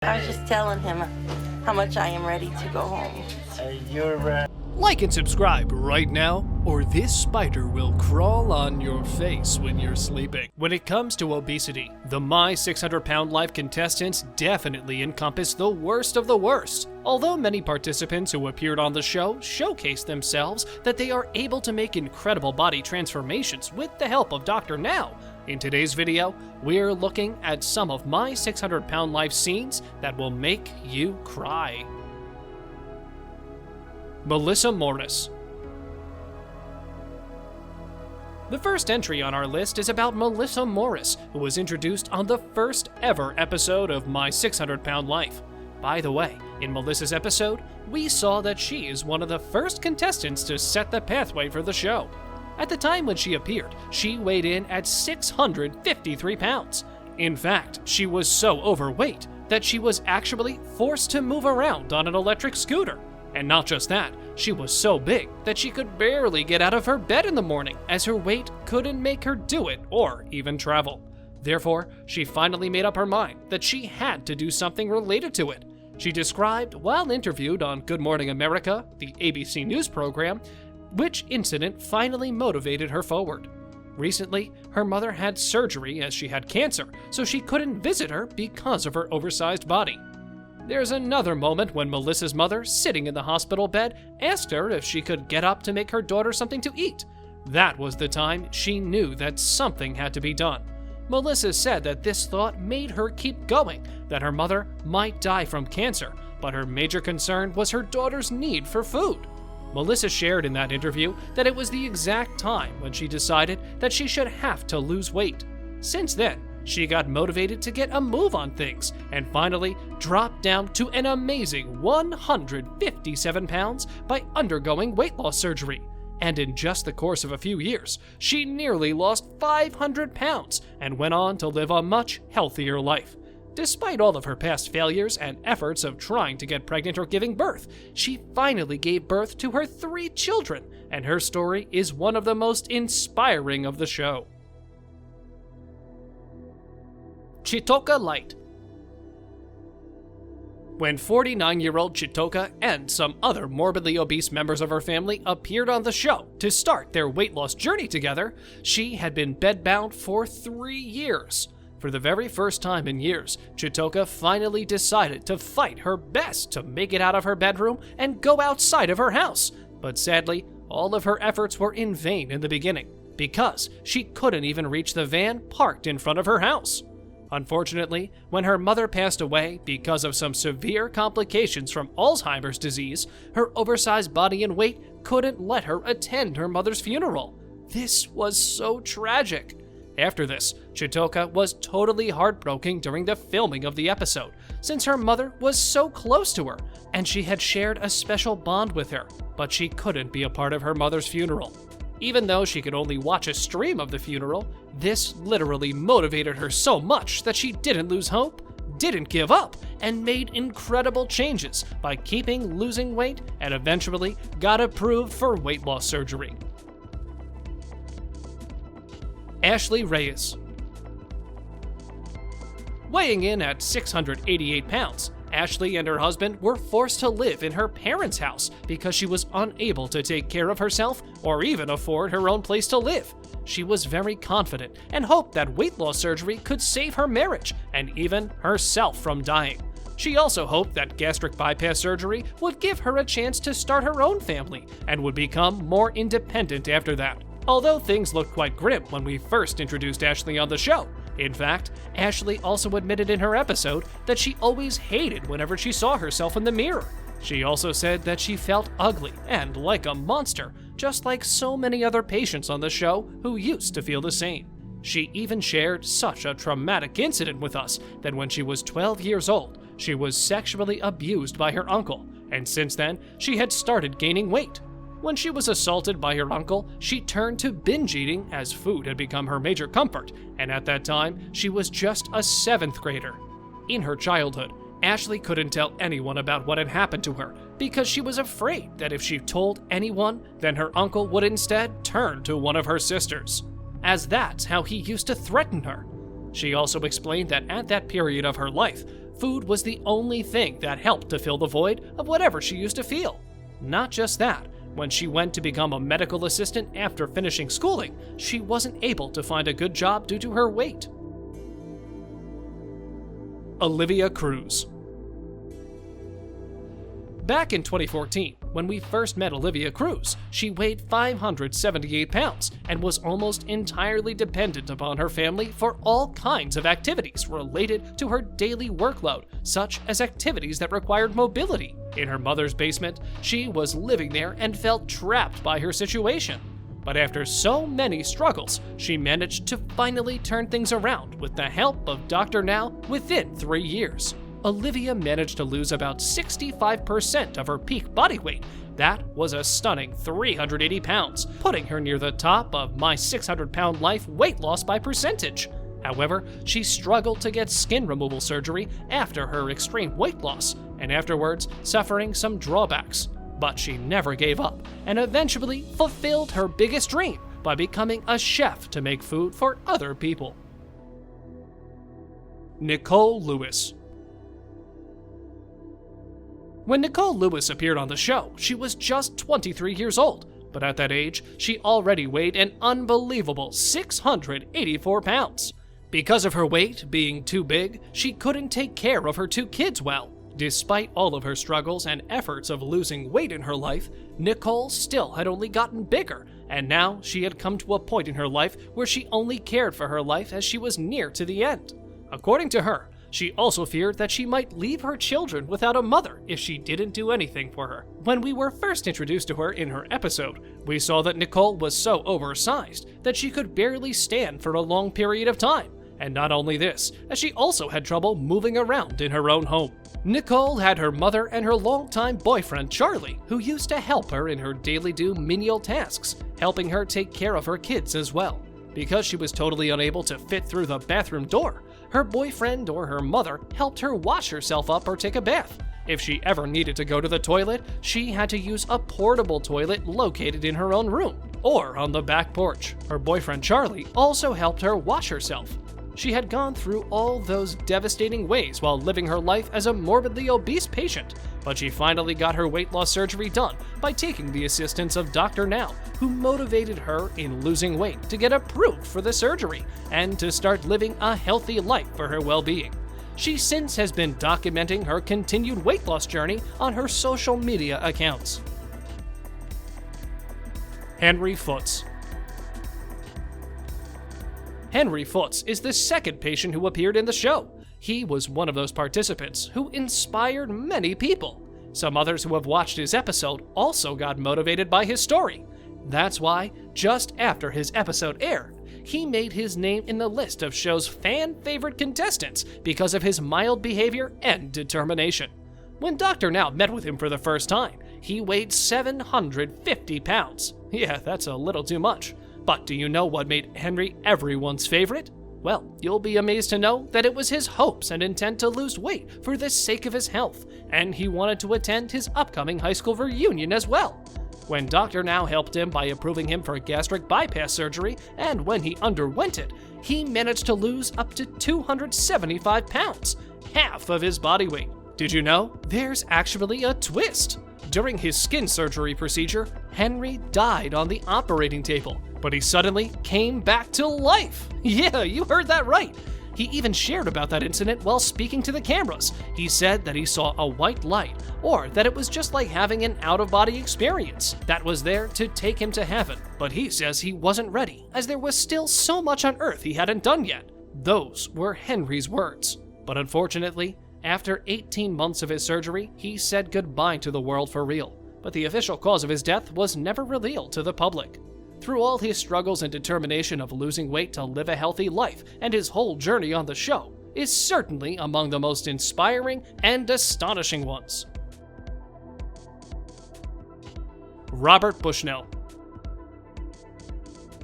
I was just telling him how much I am ready to go home. Like and subscribe right now, or this spider will crawl on your face when you're sleeping. When it comes to obesity, the My 600 Pound Life contestants definitely encompass the worst of the worst. Although many participants who appeared on the show showcased themselves that they are able to make incredible body transformations with the help of Dr. Now, in today's video, we're looking at some of My 600 Pound Life scenes that will make you cry. Melissa Morris. The first entry on our list is about Melissa Morris, who was introduced on the first ever episode of My 600 Pound Life. By the way, in Melissa's episode, we saw that she is one of the first contestants to set the pathway for the show. At the time when she appeared, she weighed in at 653 pounds. In fact, she was so overweight that she was actually forced to move around on an electric scooter. And not just that, she was so big that she could barely get out of her bed in the morning, as her weight couldn't make her do it or even travel. Therefore, she finally made up her mind that she had to do something related to it. She described, while interviewed on Good Morning America, the ABC News program, which incident finally motivated her forward. Recently, her mother had surgery as she had cancer, so she couldn't visit her because of her oversized body. There's another moment when Melissa's mother, sitting in the hospital bed, asked her if she could get up to make her daughter something to eat. That was the time she knew that something had to be done. Melissa said that this thought made her keep going, that her mother might die from cancer, but her major concern was her daughter's need for food. Melissa shared in that interview that it was the exact time when she decided that she should have to lose weight. Since then, she got motivated to get a move on things and finally dropped down to an amazing 157 pounds by undergoing weight loss surgery. And in just the course of a few years, she nearly lost 500 pounds and went on to live a much healthier life. Despite all of her past failures and efforts of trying to get pregnant or giving birth, she finally gave birth to her 3 children, and her story is one of the most inspiring of the show. Chitoka Light. When 49-year-old Chitoka and some other morbidly obese members of her family appeared on the show to start their weight loss journey together, she had been bedbound for 3 years. For the very first time in years, Chitoka finally decided to fight her best to make it out of her bedroom and go outside of her house. But sadly, all of her efforts were in vain in the beginning, because she couldn't even reach the van parked in front of her house. Unfortunately, when her mother passed away because of some severe complications from Alzheimer's disease, her oversized body and weight couldn't let her attend her mother's funeral. This was so tragic. After this, Chitoka was totally heartbroken during the filming of the episode, since her mother was so close to her, and she had shared a special bond with her, but she couldn't be a part of her mother's funeral. Even though she could only watch a stream of the funeral, this literally motivated her so much that she didn't lose hope, didn't give up, and made incredible changes by losing weight and eventually got approved for weight loss surgery. Ashley Reyes. Weighing in at 688 pounds, Ashley and her husband were forced to live in her parents' house because she was unable to take care of herself or even afford her own place to live. She was very confident and hoped that weight loss surgery could save her marriage and even herself from dying. She also hoped that gastric bypass surgery would give her a chance to start her own family and would become more independent after that. Although things looked quite grim when we first introduced Ashley on the show. In fact, Ashley also admitted in her episode that she always hated whenever she saw herself in the mirror. She also said that she felt ugly and like a monster, just like so many other patients on the show who used to feel the same. She even shared such a traumatic incident with us that when she was 12 years old, she was sexually abused by her uncle, and since then, she had started gaining weight. When she was assaulted by her uncle, she turned to binge eating as food had become her major comfort, and at that time, she was just a 7th grader. In her childhood, Ashley couldn't tell anyone about what had happened to her because she was afraid that if she told anyone, then her uncle would instead turn to one of her sisters, as that's how he used to threaten her. She also explained that at that period of her life, food was the only thing that helped to fill the void of whatever she used to feel. Not just that, when she went to become a medical assistant after finishing schooling, she wasn't able to find a good job due to her weight. Olivia Cruz. Back in 2014, when we first met Olivia Cruz, she weighed 578 pounds and was almost entirely dependent upon her family for all kinds of activities related to her daily workload, such as activities that required mobility. In her mother's basement, she was living there and felt trapped by her situation. But after so many struggles, she managed to finally turn things around with the help of Dr. Now within 3 years. Olivia managed to lose about 65% of her peak body weight. That was a stunning 380 pounds, putting her near the top of My 600 Pound Life weight loss by percentage. However, she struggled to get skin removal surgery after her extreme weight loss, and afterwards suffering some drawbacks. But she never gave up, and eventually fulfilled her biggest dream by becoming a chef to make food for other people. Nicole Lewis. When Nicole Lewis appeared on the show, she was just 23 years old, but at that age, she already weighed an unbelievable 684 pounds. Because of her weight being too big, she couldn't take care of her 2 kids well. Despite all of her struggles and efforts of losing weight in her life, Nicole still had only gotten bigger, and now she had come to a point in her life where she only cared for her life as she was near to the end. According to her, she also feared that she might leave her children without a mother if she didn't do anything for her. When we were first introduced to her in her episode, we saw that Nicole was so oversized that she could barely stand for a long period of time. And not only this, as she also had trouble moving around in her own home. Nicole had her mother and her longtime boyfriend Charlie, who used to help her in her daily menial tasks, helping her take care of her kids as well. Because she was totally unable to fit through the bathroom door, her boyfriend or her mother helped her wash herself up or take a bath. If she ever needed to go to the toilet, she had to use a portable toilet located in her own room or on the back porch. Her boyfriend Charlie also helped her wash herself. She had gone through all those devastating ways while living her life as a morbidly obese patient, but she finally got her weight loss surgery done by taking the assistance of Dr. Now, who motivated her in losing weight to get approved for the surgery and to start living a healthy life for her well-being. She since has been documenting her continued weight loss journey on her social media accounts. Henry Foots. Henry Foots is the second patient who appeared in the show. He was one of those participants who inspired many people. Some others who have watched his episode also got motivated by his story. That's why, just after his episode aired, he made his name in the list of show's fan-favorite contestants because of his mild behavior and determination. When Dr. Now met with him for the first time, he weighed 750 pounds. Yeah, that's a little too much. But do you know what made Henry everyone's favorite? Well, you'll be amazed to know that it was his hopes and intent to lose weight for the sake of his health, and he wanted to attend his upcoming high school reunion as well. When Dr. Now helped him by approving him for gastric bypass surgery, and when he underwent it, he managed to lose up to 275 pounds, half of his body weight. Did you know? There's actually a twist. During his skin surgery procedure, Henry died on the operating table, but he suddenly came back to life. Yeah, you heard that right. He even shared about that incident while speaking to the cameras. He said that he saw a white light, or that it was just like having an out-of-body experience that was there to take him to heaven. But he says he wasn't ready, as there was still so much on Earth he hadn't done yet. Those were Henry's words. But unfortunately, after 18 months of his surgery, he said goodbye to the world for real. But the official cause of his death was never revealed to the public. Through all his struggles and determination of losing weight to live a healthy life, and his whole journey on the show is certainly among the most inspiring and astonishing ones. Robert Bushnell.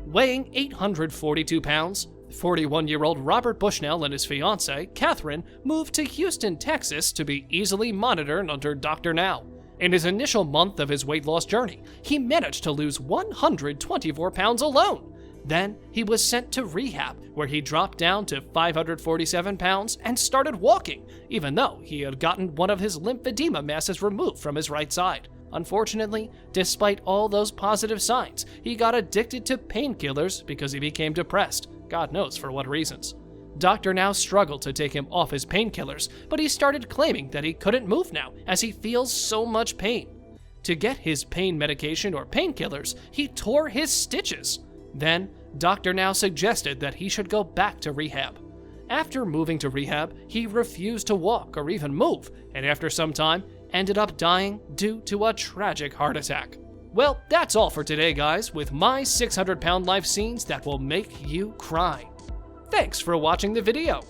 Weighing 842 pounds, 41-year-old Robert Bushnell and his fiancée, Catherine, moved to Houston, Texas to be easily monitored under Dr. Now. In his initial month of his weight loss journey, he managed to lose 124 pounds alone. Then he was sent to rehab, where he dropped down to 547 pounds and started walking, even though he had gotten one of his lymphedema masses removed from his right side. Unfortunately, despite all those positive signs, he got addicted to painkillers because he became depressed, God knows for what reasons. Dr. Now struggled to take him off his painkillers, but he started claiming that he couldn't move now as he feels so much pain. To get his pain medication or painkillers, he tore his stitches. Then, Dr. Now suggested that he should go back to rehab. After moving to rehab, he refused to walk or even move, and after some time, ended up dying due to a tragic heart attack. Well, that's all for today, guys, with my 600-pound life scenes that will make you cry. Thanks for watching the video.